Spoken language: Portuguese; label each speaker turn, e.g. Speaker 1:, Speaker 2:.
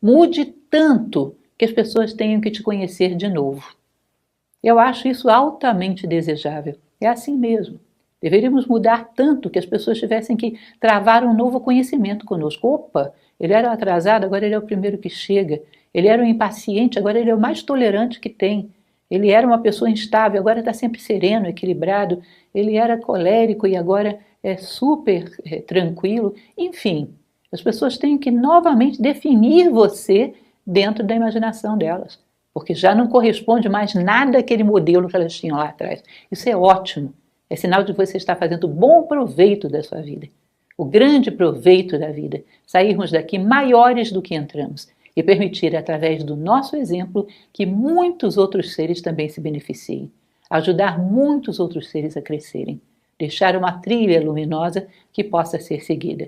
Speaker 1: Mude tanto que as pessoas tenham que te conhecer de novo. Eu acho isso altamente desejável. É assim mesmo. Deveríamos mudar tanto que as pessoas tivessem que travar um novo conhecimento conosco. Opa, ele era atrasado, agora ele é o primeiro que chega. Ele era um impaciente, agora ele é o mais tolerante que tem. Ele era uma pessoa instável, agora está sempre sereno, equilibrado. Ele era colérico e agora é super tranquilo. Enfim, as pessoas têm que novamente definir você dentro da imaginação delas, porque já não corresponde mais nada àquele modelo que elas tinham lá atrás. Isso é ótimo, é sinal de que você está fazendo bom proveito da sua vida. O grande proveito da vida, sairmos daqui maiores do que entramos e permitir, através do nosso exemplo, que muitos outros seres também se beneficiem, ajudar muitos outros seres a crescerem, deixar uma trilha luminosa que possa ser seguida.